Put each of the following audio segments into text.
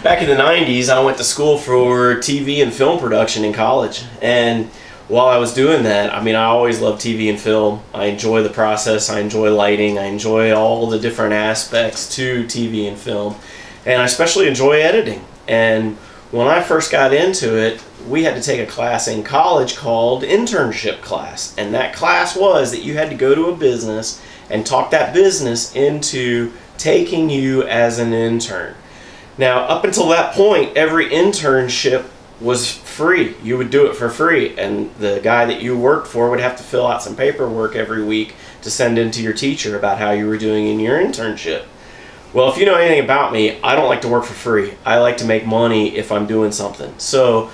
Back in the 90s, I went to school for TV and film production in college, and while I was doing that, I always loved TV and film. I enjoy the process, I enjoy lighting, I enjoy all the different aspects to TV and film, and I especially enjoy editing. And when I first got into it, we had to take a class in college called Internship class, and that class was that you had to go to a business and talk that business into taking you as an intern. Now, up until that point, every internship was free. You would do it for free, and the guy that you worked for would have to fill out some paperwork every week to send in to your teacher about how you were doing in your internship. Well, if you know anything about me, I don't like to work for free. I like to make money if I'm doing something. So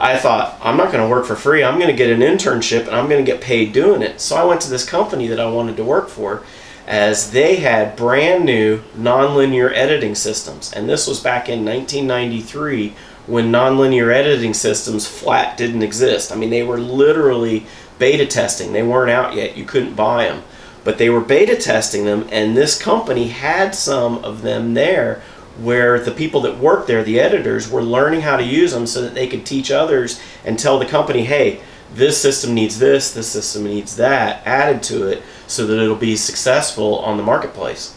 I thought, I'm not going to work for free. I'm going to get an internship, and I'm going to get paid doing it. So I went to this company that I wanted to work for, as they had brand new nonlinear editing systems. And this was back in 1993 when nonlinear editing systems flat didn't exist. They were literally beta testing. They weren't out yet. You couldn't buy them. But they were beta testing them, and this company had some of them there where the people that worked there, the editors, were learning how to use them so that they could teach others and tell the company, hey, this system needs this system needs that added to it so that it'll be successful on the marketplace.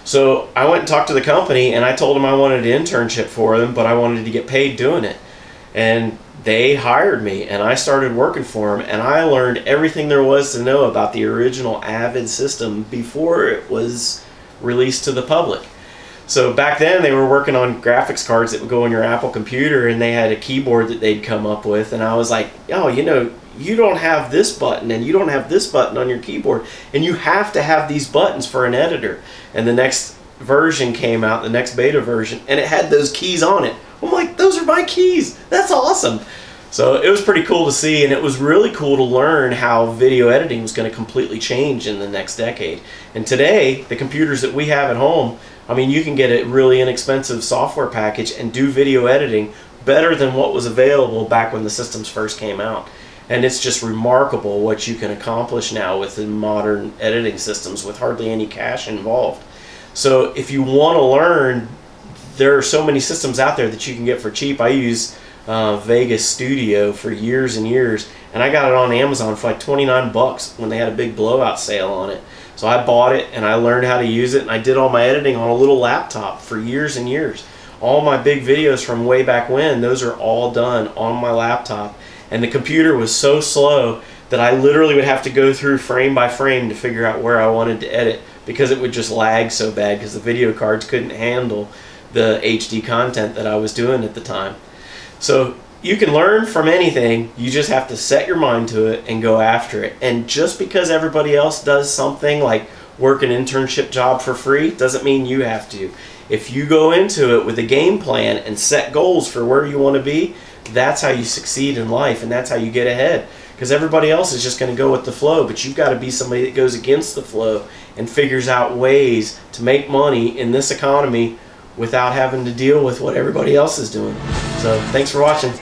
So I went and talked to the company, and I told them I wanted an internship for them, but I wanted to get paid doing it. And they hired me, and I started working for them, and I learned everything there was to know about the original Avid system before it was released to the public. So back then they were working on graphics cards that would go on your Apple computer, and they had a keyboard that they'd come up with, and I was like, oh, you don't have this button and you don't have this button on your keyboard, and you have to have these buttons for an editor. And the next version came out, the next beta version, and it had those keys on it. I'm like, those are my keys. That's awesome. So it was pretty cool to see, and it was really cool to learn how video editing was going to completely change in the next decade. And today, the computers that we have at home, you can get a really inexpensive software package and do video editing better than what was available back when the systems first came out. And it's just remarkable what you can accomplish now with the modern editing systems with hardly any cash involved. So if you want to learn, there are so many systems out there that you can get for cheap. I use Vegas Studio for years and years, and I got it on Amazon for like 29 bucks when they had a big blowout sale on it. So I bought it, and I learned how to use it, and I did all my editing on a little laptop for years and years. All my big videos from way back when, those are all done on my laptop. And the computer was so slow that I literally would have to go through frame by frame to figure out where I wanted to edit, because it would just lag so bad because the video cards couldn't handle the HD content that I was doing at the time. So you can learn from anything, you just have to set your mind to it and go after it. And just because everybody else does something like work an internship job for free doesn't mean you have to. If you go into it with a game plan and set goals for where you want to be, that's how you succeed in life, and that's how you get ahead. Because everybody else is just going to go with the flow, but you've got to be somebody that goes against the flow and figures out ways to make money in this economy without having to deal with what everybody else is doing. So thanks for watching.